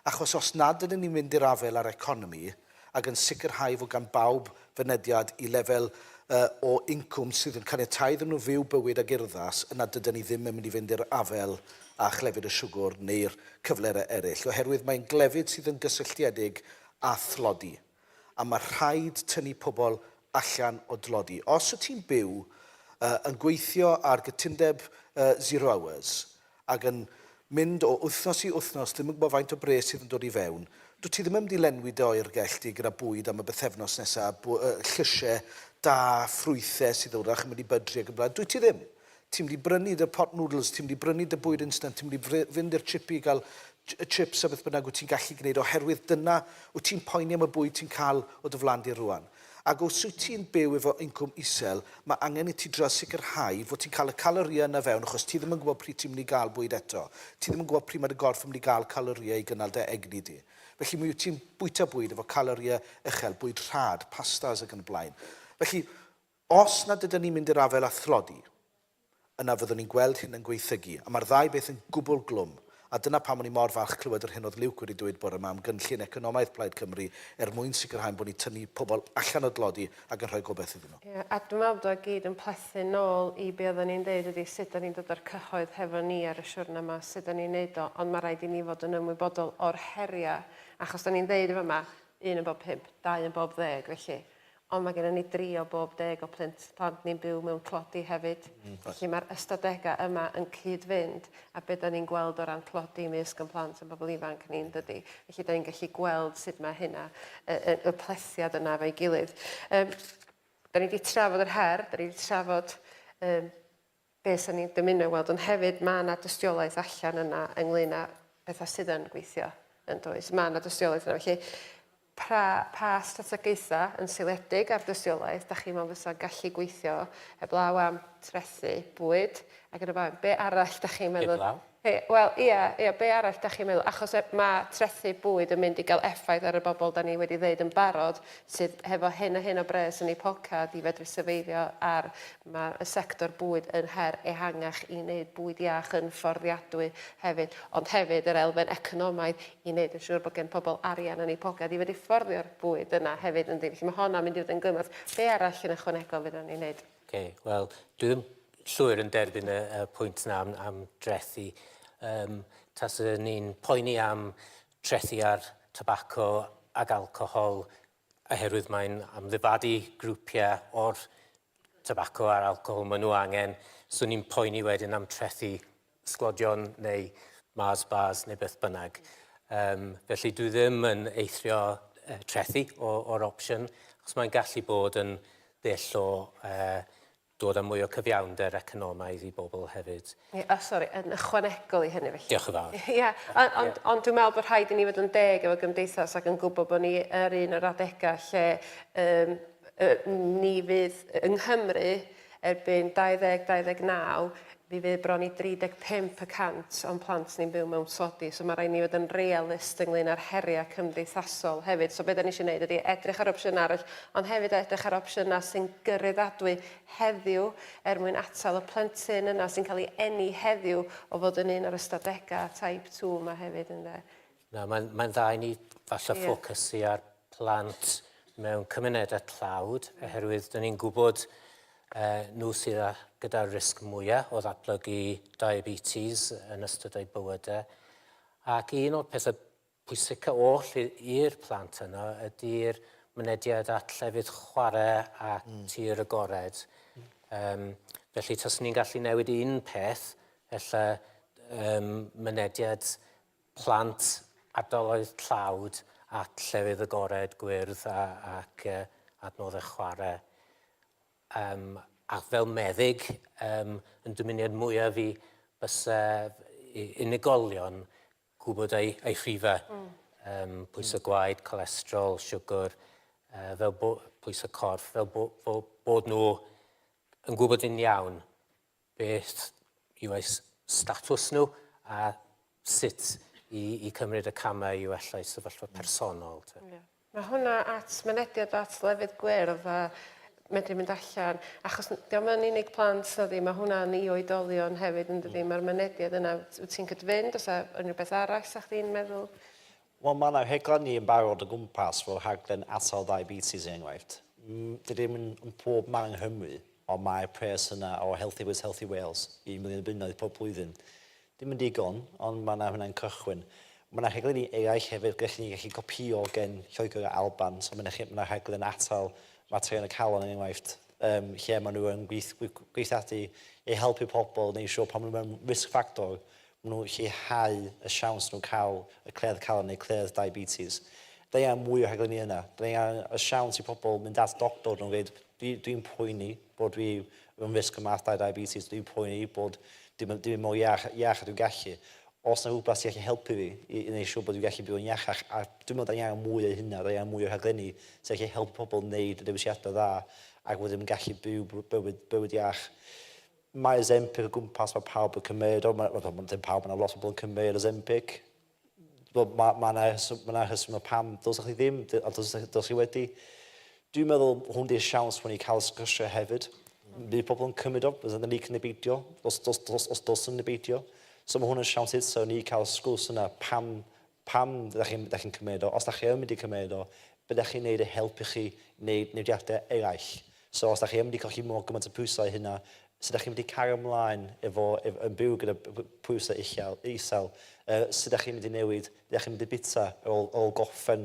Achos os nad ydyn ni'n mynd i'r afel ar economi, ac yn sicrhau fod gan bawb fynediad i lefel o incwm sydd yn caniatáu iddyn nhw fyw bywyd ag urddas, yna dydyn ni ddim yn mynd i fynd i'r afel a chlefyd y siwgr neu'r cyflerau eraill. Oherwydd mae'n glefyd sydd yn gysylltiedig a thlodi. A mae rhaid tynnu pobl allan o dlodi. Os wyt ti'n byw yn gweithio ar gytundeb 0 hours ac yn mynd o wythnos i wythnos, ddim yn gwybod faint o bres sydd yn dod i fewn, dwi ti ddim yn mynd i lenwi dy oergell di gyda bwyd am y bythefnos nesaf, llysiau da, ffrwythau sydd wrach yn mynd i bydru ac yn blaen. Dwi ti ddim. Ti'n mynd i brynu dy pot noodles, ti'n mynd i brynu dy bwyd instant, ti'n mynd i fynd i'r chippy i gael chips a beth bynnag wyt ti'n gallu gwneud oherwydd dyna wyt ti'n poeni am y bwyd ti'n cael o dy flandir rwan. Ac os wyt ti'n byw efo incwm isel, mae angen i ti dros sicrhau fod ti'n cael y caloria yna fewn, achos ti ddim yn gwybod pryd ti'n mynd i gael bwyd eto. Ti ddim yn gwybod pryd mae dy gorff yn mynd i gael caloria i gynnal dy egni di. Felly mi wyt ti'n bwyta bwyd efo caloria uchel, bwyd rhad, pastas ac yn y blaen. Felly, os nad ydyn ni'n mynd i'r afel a thlodi, yna fyddwn ni'n gweld hyn yn gweithygu. A mae'r ddau beth yn gwbl glwm. A dyna pam o'n i mor falch clywed yr hyn oedd Luke wedi dweud bore yma am gynllun economaidd Plaid Cymru mwyn sicrhau bod ni'n tynnu pobl allan o dlodi ac yn rhoi gobeith iddyn nhw. A dwi'n meddwl bod o gyd yn plethu nôl i be oedden ni'n deud ydy sut da ni'n dod o'r cyhoedd hefo ni ar y siwrna yma, sut da ni'n neud o, ond mae rhaid i ni fod yn ymwybodol o'r heriau, achos da ni'n deud efo yma, 1 yn bob 5, 2 yn bob 10, felly. Ond mae gennym ni 3 o bob 10 o plant ni'n byw mewn clodi hefyd. Felly mae'r ystadegau yma yn cyd-fynd a beth da ni'n gweld o ran clodi mysg yn plant a bobl ifanc ni'n dydy. Felly da ni'n gallu gweld sut mae hynna, y plethiad yna fe'i gilydd. Da ni wedi trafod yr her, da ni wedi trafod beth sy'n ni'n dymuno weld, ond hefyd mae yna dystiolaeth allan yna ynglyn â bethau sydd yn gweithio yn does. Mae yna dystiolaeth yna. Felly, pa strategaethau yn seiliedig ar dystiolaeth, da chi mewn fysa gallu gweithio heblaw am trethu bwyd, ac yn y blaen, be arall da chi'n meddwl? Heblaw? Wel, ie, be arall da chi'n meddwl? Achos mae trethu bwyd yn mynd i gael effaith ar y bobl da ni wedi ddeud yn barod, sydd hefo hyn a hyn o bres yn eu pocad i fedru syfeifio ar y sector bwyd yn her ehangach i wneud bwyd iach yn fforddiadwy hefyd, ond hefyd yr elfen economaidd i wneud yn siŵr bod gen pobl arian yn eu pocad i fedru fforddio'r bwyd yna hefyd yn ddim. Mae hwnna'n mynd i fod yn gymorth. Be arall yn ychwanegol fydd ni'n wneud? Wel, dwi ddim llwyr yn derbyn y pwynt yna am drethu. taswn ni'n poeni am trethu ar tobacco ag alcohol oherwydd mae'n amddifadu grwpiau o'r tobacco a'r alcohol maen nhw angen. So ni'n poeni wedyn am trethu sglodion neu Mars bars neu beth bynnag. Felly dwi ddim yn eithrio trethu o'r opsiwn, achos mae'n gallu bod yn ddull o dod â mwy o cyfiawnder economaidd i bobl hefyd. Sori, yn ychwanegol i hynny felly. Diolch yn fawr. Ie, ond dwi'n meddwl bod rhaid i ni fod yn deg efo gymdeithas ac yn gwybod bod ni yr un o'r adegau lle ni fydd yng Nghymru erbyn 2029 fi fydd bron i 35% o'n plant ni'n byw mewn tlodi. So mae rhaid ni fod yn realist ynglyn â'r heriau cymdeithasol hefyd. So beth da ni eisiau gwneud ydy edrych ar opsiynau arall, ond hefyd edrych ar opsiynau sy'n gyryddadwy heddiw mwyn atal y plentyn yna sy'n cael ei eni heddiw o fod yn un o'r ystadegau type 2 yma hefyd. Mae'n dda i ni falle ffocysu ar plant mewn cymunedau tlawd, oherwydd dyn ni'n gwybod nhw sydd gyda risg mwyaf o ddatblygu diabetes yn ystod eu bywydau. Ac un o'r pethau pwysica oll i'r plant yna ydy'r mynediad at llefydd chwarae a tir agored. Felly, tas ni'n gallu newid un peth, mynediad plant ardaloedd tlawd at llefydd agored, gwyrdd ac adnoddau chwarae. A fel meddyg, yn dymuniad mwyaf fi bysa unigolion gwybod eu rhifau. Pwysau gwaed, cholesterol, siwgr, pwysau corff, fel bod nhw yn gwybod yn iawn beth yw eu statws nhw a sut i cymryd y camau i wella sefyllfa personol. Mae hwnna at mynediad at lefydd gwyrdd a medru mynd allan, achos diolch yn unig plant na di, mae hwnna'n i oedolion hefyd yn dydi, mae'r mynediad yna, wyt ti'n cydfynd, os yna beth arall sa'ch chi'n meddwl? Wel, mae yna heglan ni yn barod o gwmpas fel rhaglen atal diabetes enghraifft. Dydy ddim yn pob man yng Nghymru, ond mae'r pres yna o Healthy Wales, Healthy Wales, 1 miliwn bunnoedd pob blwyddyn. Dim yn digon, ond mae yna hwnna'n cychwyn. Mae yna heglan ni eraill hefyd, gallwn ni gallu copio gen Lloegr a Alban, so mae yna heglan atal materion y calon yn enghraifft, lle maen nhw yn gweithredu i helpu pobl neu siŵr pan maen nhw mewn risk factor, maen nhw'n lleihau y siawns nhw'n cael y cledd calon neu cledd diabetes. Da ia mwy o heglenni yna. Da ia y siawns i pobl mynd at doctor nhw'n gweud, dwi'n poeni bod dwi yn risg y math diabetes, dwi'n poeni bod dwi'n mor iach a dwi'n gallu. Os yna rhywbeth sy'n gallu helpu fi i wneud siŵr bod dwi'n gallu byw yn iachach, a dwi'n meddwl da iawn mwy o hynna, da iawn mwy o haglenni sy'n gallu helpu pobl wneud y dewisiadau dda ac wedyn gallu byw bywyd iach. Mae Ozempic o gwmpas mae pawb yn cymryd o, dim pawb, mae lot o bobl yn cymryd Ozempic. Mae yna hysym o pam, dylsach chi ddim, a dylsach chi wedi. Dwi'n meddwl hwn di'r siawns mwyn i cael sgwrsio hefyd. Bydd pobl yn cymryd o, bydd yn unig yn nebeidio, os dylsyn yn nebeidio. So mae hwn yn siawns eto ni cael sgwrs yna pam ydych chi'n cymryd o. Os ydych chi'n mynd i cymryd o, byddech chi'n neud y helpu chi wneud newdiadau eraill. So os ydych chi'n mynd i colli mor gymaint o pwysau hynna, sut ydych chi'n mynd i cario ymlaen yn byw gyda pwysau isel, sut ydych chi'n mynd i newid, ydych chi'n mynd i bita o goffen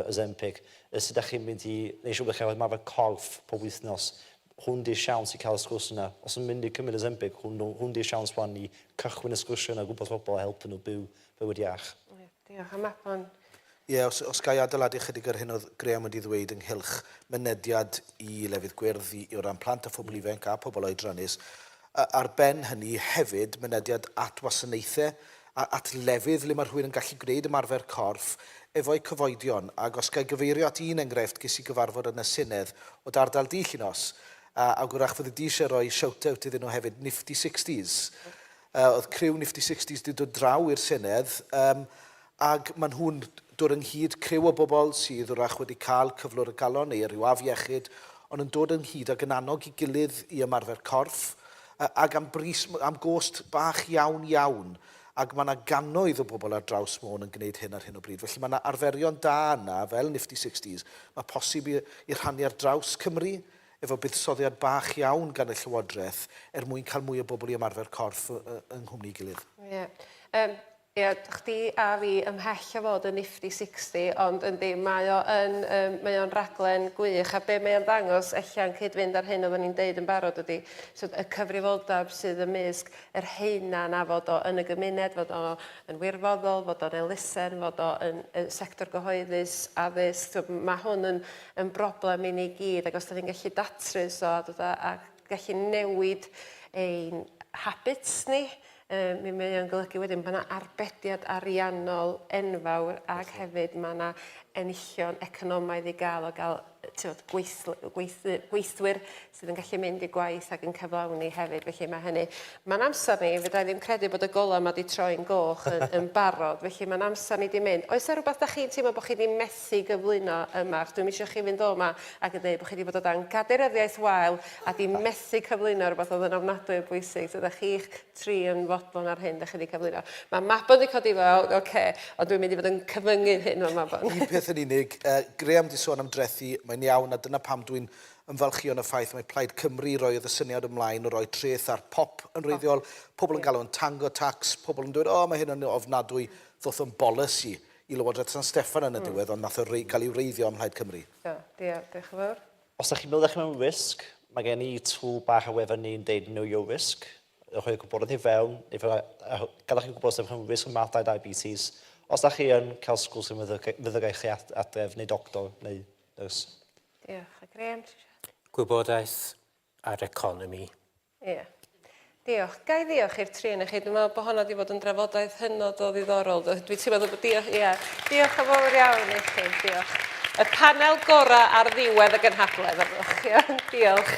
Ozempic, sut ydych chi'n mynd i neud siŵr bod chi'n cael marfer corff pob wythnos. Hwn di'r siawns i cael y sgwrs yna. Os yn mynd i cymryd Ozempic, hwn di'r siawns fan i cychwyn y sgwrs yna, gwybod pobl a helpu nhw byw bywyd iach. Diolch am Apon. Ie, os gai adeiladu chydig ar hyn oedd Graham wedi ddweud ynghylch mynediad i lefydd gwyrdd o ran plant a phobl ifanc a pobl oedrannus. Ar ben hynny hefyd, mynediad at wasanaethau, at lefydd le mae rhywun yn gallu gwneud ymarfer corff efo'i cyfoedion. Ac os gai gyfeirio at un enghraifft ges i gyfarfod yn y Senedd o dardal Dillynos, a gwrach fyddi di eisiau rhoi shout-out iddyn nhw hefyd, Nifty 60s. Oedd criw Nifty 60s wedi dod draw i'r Senedd, ac maen nhw'n dod ynghyd criw o bobl sydd wrach wedi cael cyflwr y galon neu ryw afiechyd, ond yn dod ynghyd ac yn annog i gilydd i ymarfer corff, ac am gost bach iawn, ac mae yna gannoedd o bobl ar draws Môn yn gwneud hyn ar hyn o bryd. Felly mae yna arferion da yna, fel Nifty 60s, mae posib i rhannu ar draws Cymru, efo buddsoddiad bach iawn gan y Llywodraeth mwyn cael mwy o bobl i ymarfer corff yng Nghymru gilydd. Ie, chdi a fi ymhell o fod yn nifty 60, ond yndi, mae o'n raglen gwych, a be mae o'n dangos allan cyd-fynd ar hyn oedden ni'n deud yn barod ydy, so, y cyfrifoldeb sydd ymysg yr heina na fod o yn y gymuned, fod o yn wirfoddol, fod o'n elusen, fod o yn sector gyhoeddus, addysg, so, mae hwn yn broblem i ni gyd, ac os da ni'n gallu datrys o a gallu newid ein habits ni, mi mae o'n golygu wedyn bod yna arbediad ariannol enfawr ac hefyd mae yna enillion economaidd i gael o gael gweithwyr sydd yn gallu mynd i gwaith ac yn cyflawni hefyd. Felly mae hynny, mae'n amser ni, fydda i ddim credu bod y gola yma wedi troi'n goch yn barod. Felly mae'n amser ni wedi mynd. Oes yna rhywbeth da chi'n teimlo bod chi wedi methu gyflwyno yma? Dwi'n eisiau chi fynd o yma ac yn dweud bod chi wedi bod o dan gaderyddiaeth wael a wedi methu cyflwyno rhywbeth oedd yn ofnadwy o bwysig. So da chi'ch tri yn fodlon ar hyn, da chi wedi cyflwyno. Mae Mabon wedi codi fel, oce, ond dwi'n mynd i fod yn cyfyngu hyn o'r Mabon. Un peth yn unig, Graham di sôn am drethu, mae'n iawn, a dyna pam dwi'n ymfalchio yn y ffaith mae Plaid Cymru roedd y syniad ymlaen o roi treth ar pop yn reiddiol, pobl yn galw yn tango tax, pobl yn dweud, mae hyn yn ofnadwy, ddoth yn bolisi i Lywodraeth San Steffan yn y diwedd, ond nath o cael ei wreiddio am Plaid Cymru. Diolch yn fawr. Os ydych chi'n meddwl chi'n mewn risg, mae gen i tŵl bach a wefan ni'n deud know your risk. Rwy'n gwybod i fewn, gadwch chi'n gwybod sef chi'n risg yn math diabetes. Os ydych chi yn cael sgwrs sy'n fydda gael chi adref neu doctor neu nyrs. Diolch. A Graham? Gwybodaeth a'r economi. Ie. Diolch. Gai ddiolch i'r tri yn chi. Dwi'n meddwl bod hwnna wedi bod yn drafodaeth hynod o ddiddorol. Dwi'n teimlo bod diolch, diolch yn fawr iawn i chi. Diolch. Y panel gorau ar ddiwedd y gynhadledd. Diolch.